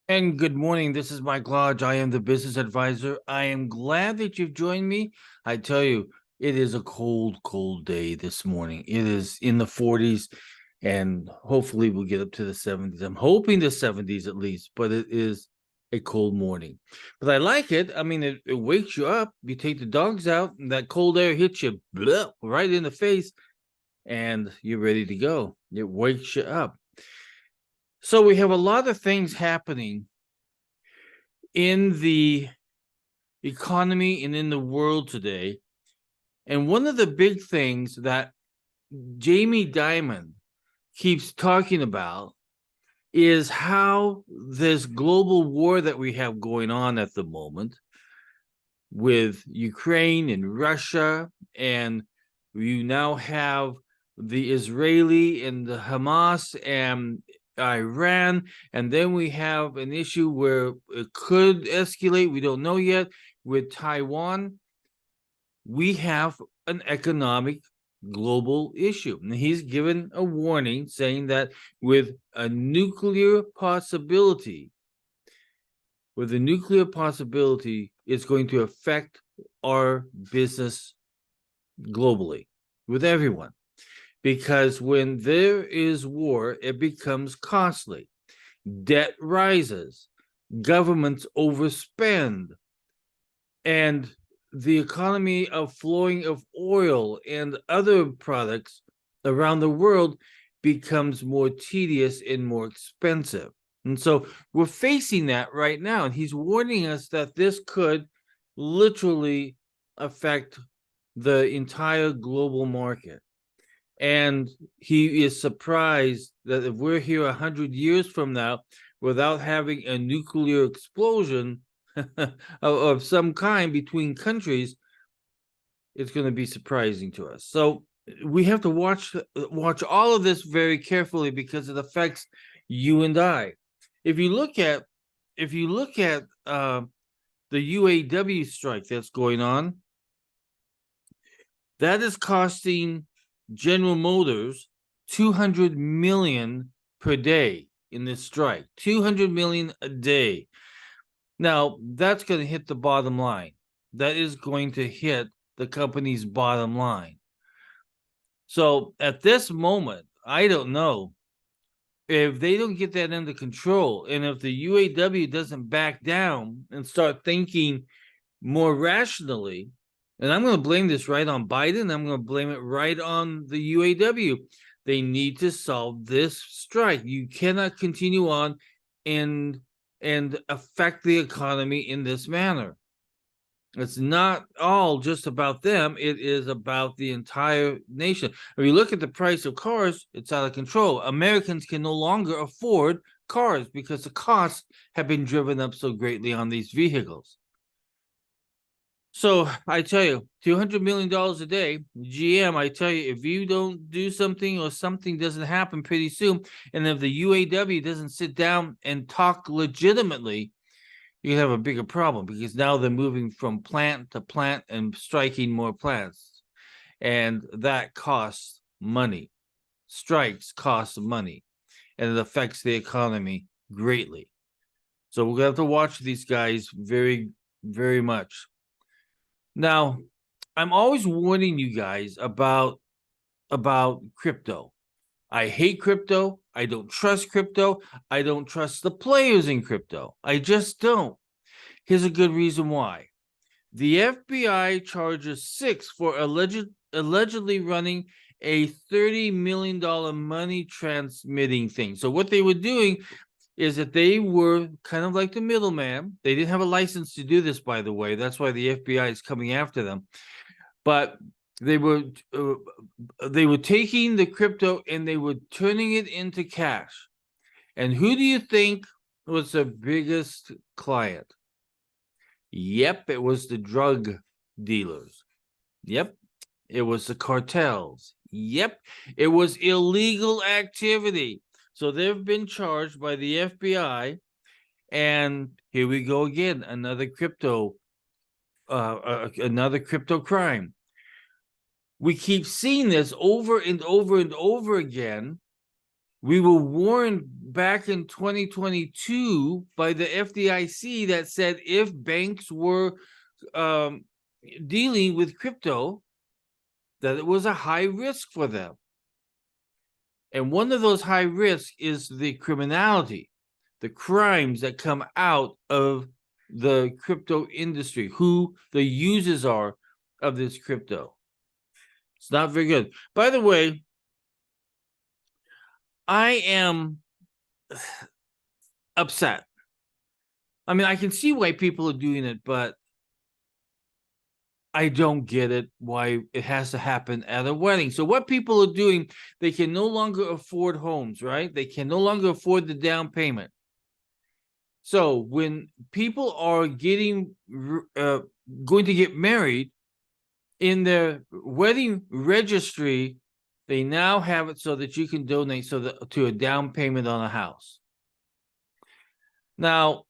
And good morning. This is Mike Lodge. I am the business advisor. I am glad that you've joined me. I tell you, it is a cold, cold day this morning. It is in the 40s, and hopefully we'll get up to the 70s. I'm hoping the 70s at least, but it is a cold morning. But I like it. I mean, it wakes you up. You take the dogs out, and that cold air hits you right in the face, and you're ready to go. It wakes you up. So we have a lot of things happening in the economy and in the world today. And one of the big things that Jamie Dimon keeps talking about is how this global war that we have going on at the moment with Ukraine and Russia, and you now have the Israeli and the Hamas and Iran, and then we have an issue where it could escalate, we don't know yet, with Taiwan. We have an economic global issue. And he's given a warning saying that with a nuclear possibility, it's going to affect our business globally with everyone. Because when there is war, it becomes costly. Debt rises, governments overspend, and the economy of flowing of oil and other products around the world becomes more tedious and more expensive. And so we're facing that right now. And he's warning us that this could literally affect the entire global market. And he is surprised that if we're here 100 years from now without having a nuclear explosion of some kind between countries, it's going to be surprising to us. So we have to watch all of this very carefully because it affects you and I. If you look at the UAW strike that's going on, that is costing General Motors 200 million per day in this strike. 200 million a day. Now, that's going to hit the bottom line. That is going to hit the company's bottom line. So at this moment, I don't know if they don't get that under control, and if the UAW doesn't back down and start thinking more rationally, and I'm going to blame this right on Biden, I'm going to blame it right on the UAW. They need to solve this strike. You cannot continue on and affect the economy in this manner. It's not all just about them. It is about the entire nation. If you look at the price of cars, it's out of control. Americans can no longer afford cars because the costs have been driven up so greatly on these vehicles. So I tell you, $200 million a day, GM, I tell you, if you don't do something or something doesn't happen pretty soon, and if the UAW doesn't sit down and talk legitimately, you have a bigger problem because now they're moving from plant to plant and striking more plants. And that costs money. Strikes cost money, and it affects the economy greatly. So we're going to have to watch these guys very, very much. Now, I'm always warning you guys about crypto. I hate crypto. I don't trust crypto. I don't trust the players in crypto. I just don't. Here's a good reason why. The FBI charges 6 for allegedly running a $30 million money transmitting thing. So what they were doing is that they were kind of like the middleman. They didn't have a license to do this, by the way. That's why the FBI is coming after them. But they were taking the crypto and they were turning it into cash. And who do you think was the biggest client? Yep, it was the drug dealers. Yep, it was the cartels. Yep, it was illegal activity. So they've been charged by the FBI, and here we go again, another crypto crime. We keep seeing this over and over and over again We were warned back in 2022 by the FDIC that said if banks were dealing with crypto, that it was a high risk for them. And one of those high risks is the criminality, the crimes that come out of the crypto industry, who the users are of this crypto. It's not very good. By the way, I am upset. I mean, I can see why people are doing it, but I don't get it, why it has to happen at a wedding. So what people are doing, they can no longer afford homes, right? They can no longer afford the down payment. So when people are going to get married, in their wedding registry, they now have it so that you can donate to a down payment on a house. Now,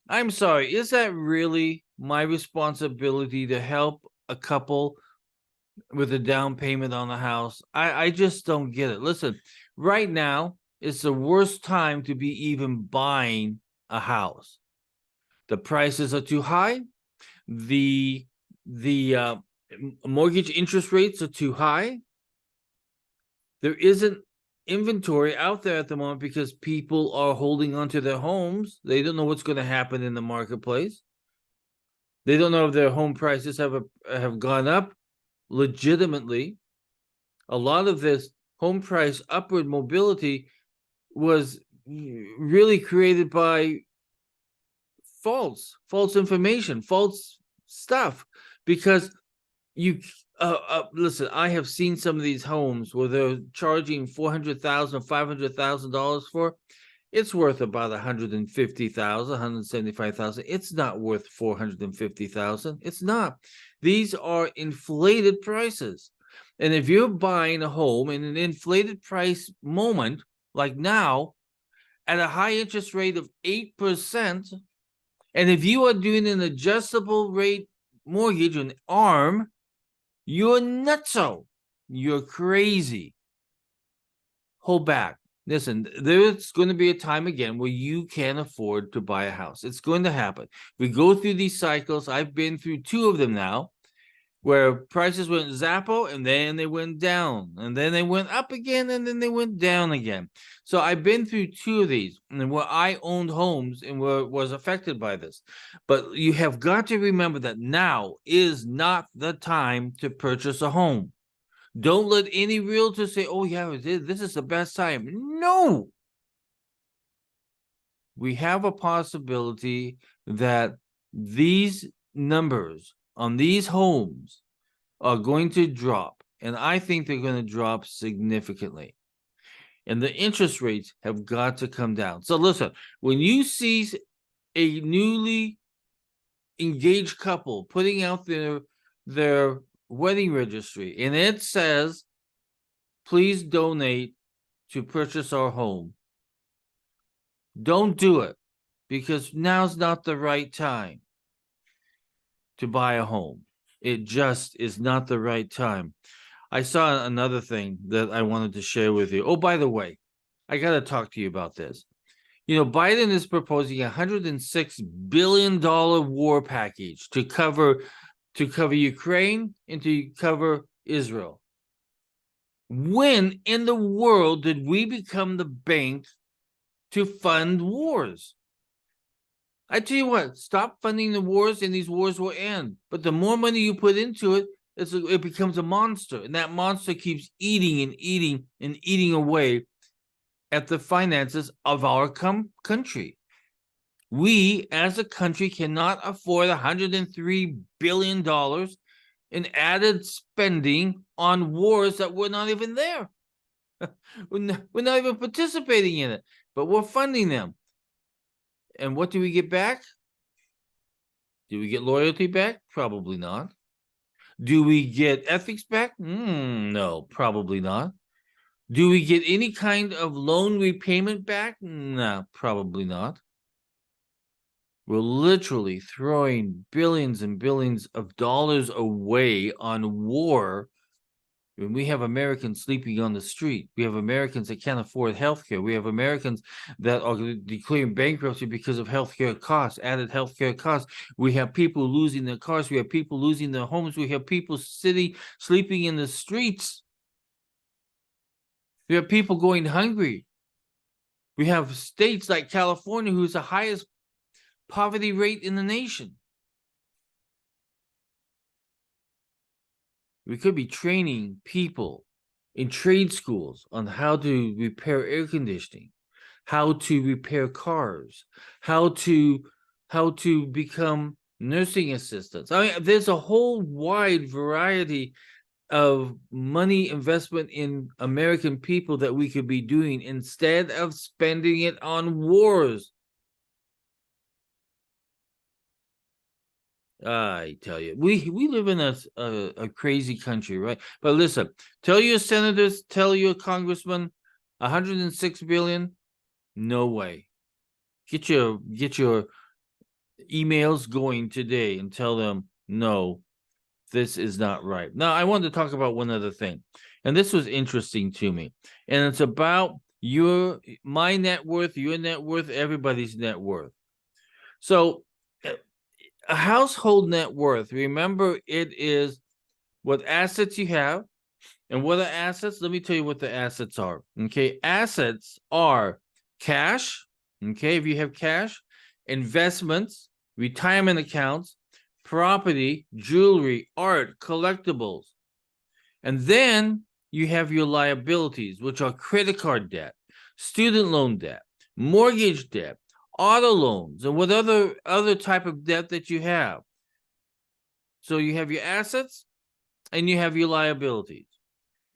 I'm sorry, is that really my responsibility to help a couple with a down payment on a house? I just don't get it. Listen, right now, it's the worst time to be even buying a house. The prices are too high. The mortgage interest rates are too high. There isn't inventory out there at the moment because people are holding onto their homes. They don't know what's going to happen in the marketplace. They don't know if their home prices have gone up legitimately. A lot of this home price upward mobility was really created by false information, false stuff, because you listen, I have seen some of these homes where they're charging $400,000, $500,000 for. It's worth about $150,000, $175,000. It's not worth $450,000. It's not. These are inflated prices. And if you're buying a home in an inflated price moment, like now, at a high interest rate of 8%, and if you are doing an adjustable rate mortgage, an ARM, you're nutso. You're crazy. Hold back. Listen, there's going to be a time again where you can't afford to buy a house. It's going to happen. We go through these cycles. I've been through 2 of them now, where prices went zappo and then they went down, and then they went up again, and then they went down again. So I've been through 2 of these, and where I owned homes and was affected by this. But you have got to remember that now is not the time to purchase a home. Don't let any realtor say, oh, yeah, this is the best time. No. We have a possibility that these numbers on these homes are going to drop. And I think they're going to drop significantly. And the interest rates have got to come down. So listen, when you see a newly engaged couple putting out their wedding registry, and it says, please donate to purchase our home, don't do it, because now's not the right time to buy a home. It just is not the right time. I saw another thing that I wanted to share with you. Oh, by the way, I got to talk to you about this. You know, Biden is proposing a $106 billion war package to cover Ukraine and to cover Israel. When in the world did we become the bank to fund wars? I tell you what, stop funding the wars and these wars will end. But the more money you put into it, it becomes a monster. And that monster keeps eating and eating and eating away at the finances of our country. We, as a country, cannot afford $103 billion in added spending on wars that we're not even there. We're not even participating in it, but we're funding them. And what do we get back? Do we get loyalty back? Probably not. Do we get ethics back? No, probably not. Do we get any kind of loan repayment back? No, probably not. We're literally throwing billions and billions of dollars away on war When we have Americans sleeping on the street, we have Americans that can't afford healthcare. We have Americans that are declaring bankruptcy because of healthcare costs, added healthcare costs. We have people losing their cars. We have people losing their homes. We have people sleeping in the streets. We have people going hungry. We have states like California, who's the highest poverty rate in the nation. We could be training people in trade schools on how to repair air conditioning, how to repair cars, how to become nursing assistants. I mean, there's a whole wide variety of money investment in American people that we could be doing instead of spending it on wars. I tell you, we live in a crazy country, right? But listen, tell your senators, tell your congressman, 106 billion, no way. Get your emails going today and tell them, no, this is not right. Now, I wanted to talk about one other thing, and this was interesting to me, and it's about my net worth, your net worth, everybody's net worth. So a household net worth, remember, it is what assets you have. And what are assets? Let me tell you what the assets are. Okay, assets are cash. Okay, if you have cash, investments, retirement accounts, property, jewelry, art, collectibles. And then you have your liabilities, which are credit card debt, student loan debt, mortgage debt, auto loans, and what other type of debt that you have. So you have your assets and you have your liabilities.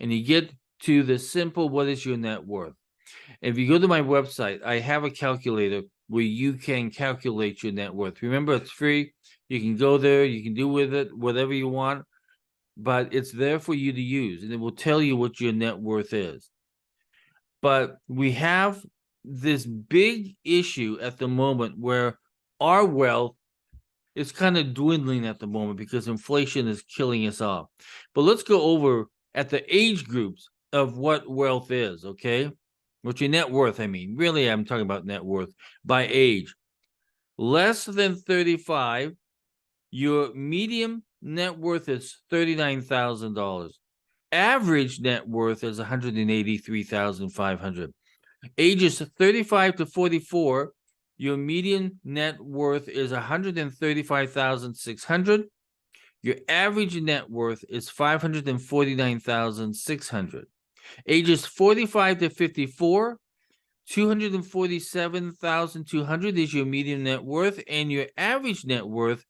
And you get to the simple, what is your net worth? If you go to my website, I have a calculator where you can calculate your net worth. Remember, it's free. You can go there. You can do with it whatever you want. But it's there for you to use. And it will tell you what your net worth is. But we have this big issue at the moment where our wealth is kind of dwindling at the moment because inflation is killing us off. But let's go over at the age groups of what wealth is, okay? What's your net worth, I mean. Really, I'm talking about net worth by age. Less than 35, your medium net worth is $39,000. Average net worth is $183,500. Ages 35 to 44, your median net worth is $135,600. Your average net worth is $549,600. Ages 45 to 54, $247,200 is your median net worth, and your average net worth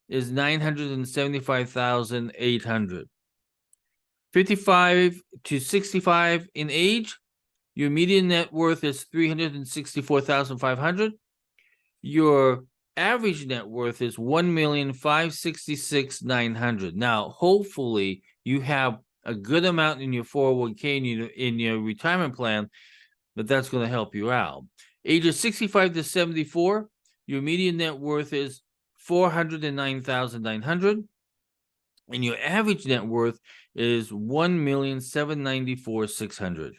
is $975,800. 55 to 65 in age, your median net worth is $364,500. Your average net worth is $1,566,900. Now, hopefully, you have a good amount in your 401k and in your retirement plan, but that's going to help you out. Ages 65 to 74, your median net worth is $409,900, and your average net worth is $1,794,600.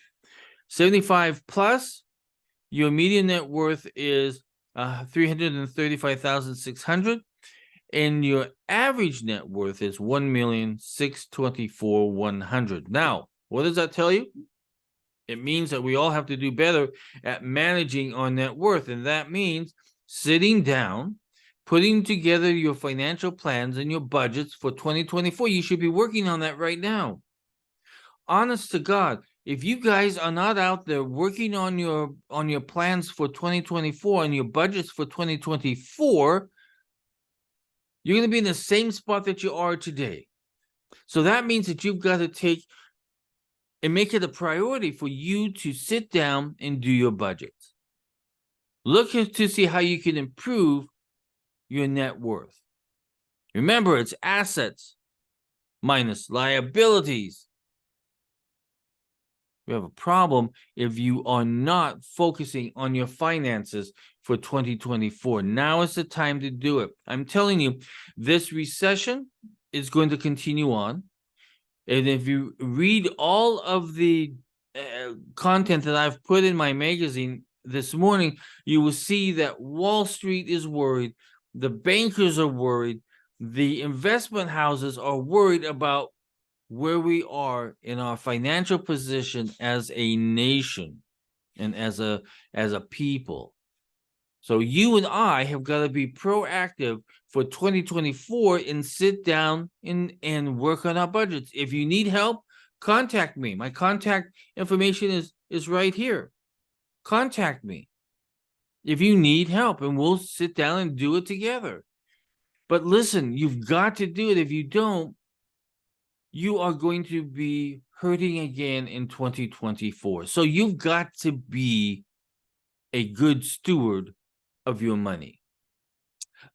75 plus, your median net worth is $335,600, and your average net worth is $1,624,100. Now, what does that tell you? It means that we all have to do better at managing our net worth, and that means sitting down, putting together your financial plans and your budgets for 2024. You should be working on that right now. Honest to God, if you guys are not out there working on your plans for 2024 and your budgets for 2024, you're going to be in the same spot that you are today. So that means that you've got to take and make it a priority for you to sit down and do your budgets. Look to see how you can improve your net worth. Remember, it's assets minus liabilities. You have a problem if you are not focusing on your finances for 2024. Now is the time to do it. I'm telling you, this recession is going to continue on. And if you read all of the content that I've put in my magazine this morning, you will see that Wall Street is worried, the bankers are worried, the investment houses are worried about where we are in our financial position as a nation and as a people. So you and I have got to be proactive for 2024 and sit down and work on our budgets. If you need help, contact me. My contact information is right here. Contact me if you need help, and we'll sit down and do it together. But listen, you've got to do it. If you don't, you are going to be hurting again in 2024. So you've got to be a good steward of your money.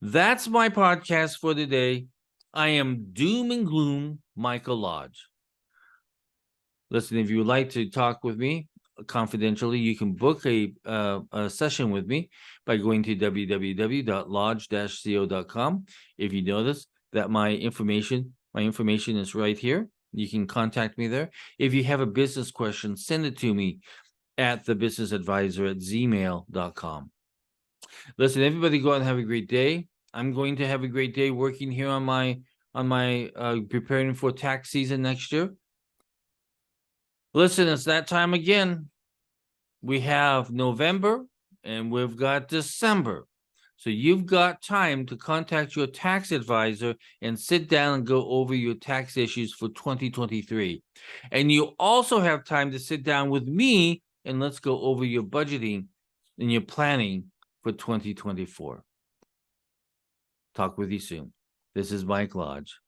That's my podcast for today. I am Doom and Gloom Michael Lodge. Listen, if you would like to talk with me confidentially, you can book a session with me by going to www.lodge-co.com. If you notice that my information is right here, you can contact me there. If you have a business question, send it to me at thebusinessadvisor@gmail.com. Listen, everybody go out and have a great day. I'm going to have a great day working here on my preparing for tax season next year. Listen, it's that time again. We have November and we've got December. So you've got time to contact your tax advisor and sit down and go over your tax issues for 2023. And you also have time to sit down with me and let's go over your budgeting and your planning for 2024. Talk with you soon. This is Mike Lodge.